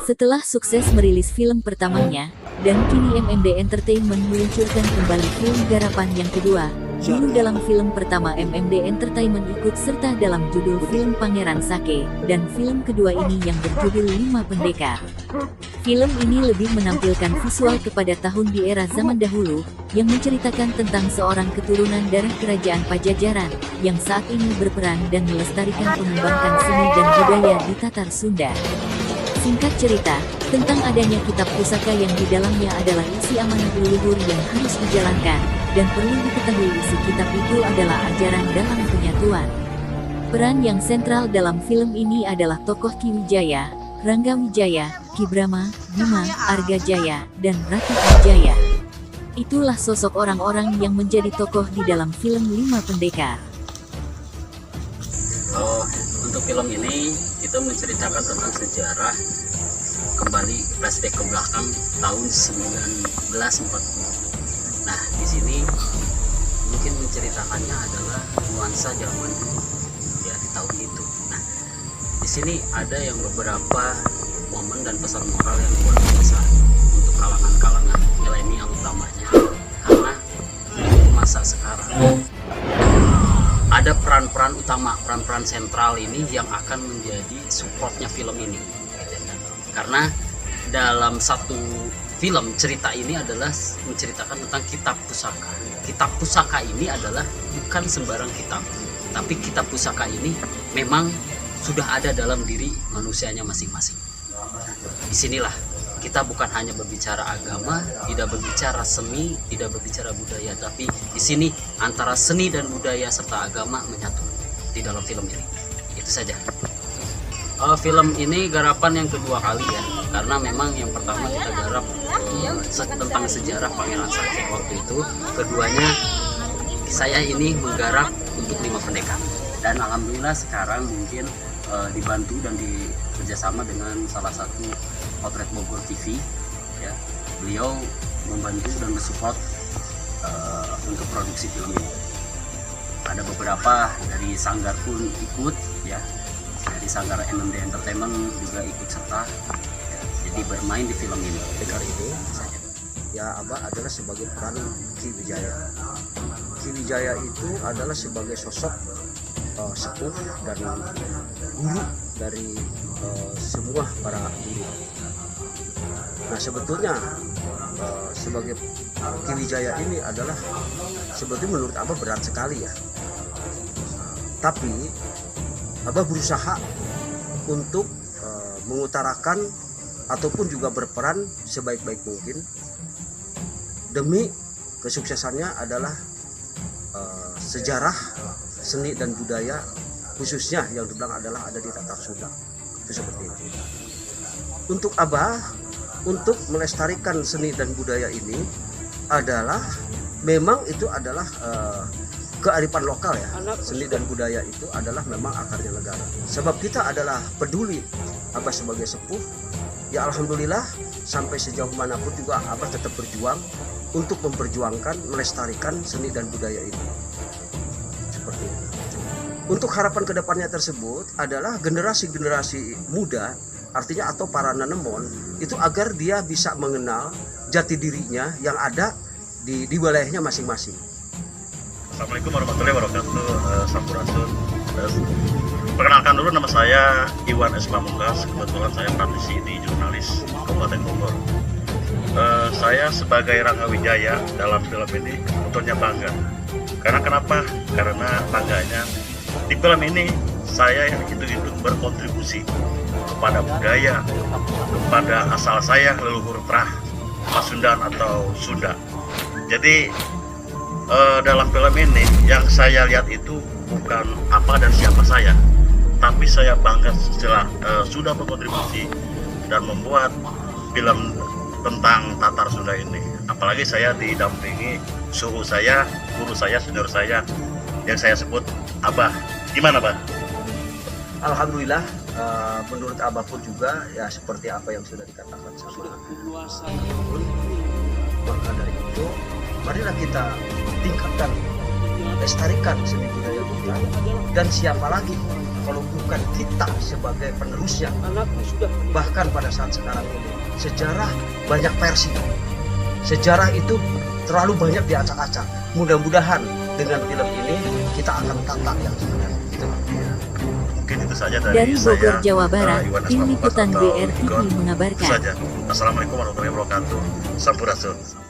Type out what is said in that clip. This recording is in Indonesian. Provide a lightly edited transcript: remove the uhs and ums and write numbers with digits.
Setelah sukses merilis film pertamanya, dan kini MMD Entertainment meluncurkan kembali film garapan yang kedua. Dulu dalam film pertama MMD Entertainment ikut serta dalam judul film Pangeran Sake, dan film kedua ini yang berjudul Lima Pendekar. Film ini lebih menampilkan visual kepada tahun di era zaman dahulu, yang menceritakan tentang seorang keturunan dari kerajaan Pajajaran, yang saat ini berperan dan melestarikan mengembangkan seni dan budaya di Tatar Sunda. Singkat cerita, tentang adanya kitab pusaka yang di dalamnya adalah isi amanat leluhur yang harus dijalankan, dan perlu diketahui isi kitab itu adalah ajaran dalam penyatuan. Peran yang sentral dalam film ini adalah tokoh Ki Wijaya, Rangga Wijaya, Ki Brama, Bima, Arga Jaya, dan Ratu Wijaya. Itulah sosok orang-orang yang menjadi tokoh di dalam film Lima Pendekar. Untuk film ini kita menceritakan tentang sejarah, kembali flashback ke belakang tahun 1940. Nah, di sini mungkin menceritakannya adalah nuansa zaman dulu ya di tahun itu. Nah, di sini ada yang beberapa momen dan pesan moral yang luar biasa untuk kalangan-kalangan milenial utamanya, karena di masa sekarang ada peran-peran utama, peran-peran sentral ini yang akan menjadi supportnya film ini. Karena dalam satu film cerita ini adalah menceritakan tentang kitab pusaka. Kitab pusaka ini adalah bukan sembarang kitab, tapi kitab pusaka ini memang sudah ada dalam diri manusianya masing-masing. Disinilah kita bukan hanya berbicara agama, tidak berbicara seni, tidak berbicara budaya, tapi di sini antara seni dan budaya serta agama menyatu di dalam film ini. Itu saja. Film ini garapan yang kedua kali ya, karena memang yang pertama kita garap tentang sejarah Pangeran Sake waktu itu, keduanya saya ini menggarap untuk Lima Pendekar, dan alhamdulillah sekarang mungkin dibantu dan bekerjasama dengan salah satu Potret Bogor TV ya, beliau membantu dan mensupport untuk produksi film ini. Ada beberapa dari Sanggar pun ikut ya, dari Sanggar MMD Entertainment juga ikut serta ya, jadi bermain di film ini. Pendekar ini ya Abah adalah sebagai peran Ki Wijaya. Ki Wijaya itu adalah sebagai sosok sepuh dan guru dari semua para guru. Nah sebetulnya sebagai Ki Wijaya ini adalah sebetulnya menurut Abah berat sekali ya. Tapi Abah berusaha untuk mengutarakan ataupun juga berperan sebaik-baik mungkin demi kesuksesannya adalah sejarah, seni dan budaya khususnya yang dibilang adalah ada di Tatar Sunda. Itu seperti itu. Untuk Abah, untuk melestarikan seni dan budaya ini adalah memang itu adalah kearifan lokal ya. Seni dan budaya itu adalah memang akarnya negara. Sebab kita adalah peduli Abah sebagai sepuh. Ya alhamdulillah sampai sejauh manapun juga Abah tetap berjuang untuk memperjuangkan, melestarikan seni dan budaya ini. Seperti itu. Untuk harapan kedepannya tersebut adalah generasi-generasi muda, artinya atau para nanemon, itu agar dia bisa mengenal jati dirinya yang ada di wilayahnya masing-masing. Assalamualaikum warahmatullahi wabarakatuh. Sampurasun. Perkenalkan dulu, nama saya Iwan S. Pamungkas. Kebetulan saya praktisi di jurnalis Kabupaten Bogor. Saya sebagai Rangga Wijaya dalam film ini tentunya bangga. Karena kenapa? Karena bangganya di film ini saya yang hitung-hitung berkontribusi kepada budaya, kepada asal saya leluhur Trah, Pasundan atau Sunda. Jadi dalam film ini yang saya lihat itu bukan apa dan siapa saya, tapi saya bangga setelah sudah berkontribusi dan membuat film tentang Tatar Sunda ini. Apalagi saya didampingi suhu saya, guru saya, senior saya yang saya sebut Abah. Gimana, Bang? Alhamdulillah, menurut Abah pun juga ya seperti apa yang sudah dikatakan sama maka dari itu marilah kita tingkatkan, lestarikan seni budaya kita. Dan siapa lagi kalau bukan kita sebagai penerusnya, bahkan pada saat sekarang ini sejarah banyak versi, sejarah itu terlalu banyak diacak-acak. Mudah-mudahan dengan film ini kita akan tata yang sebenarnya. Mungkin itu saja Dari Bogor, Jawa Barat, Iwan S. tim Pamungkas liputan atau BRTV Igon. Itu mengabarkan. saja. Assalamualaikum warahmatullahi wabarakatuh. Sampurasun.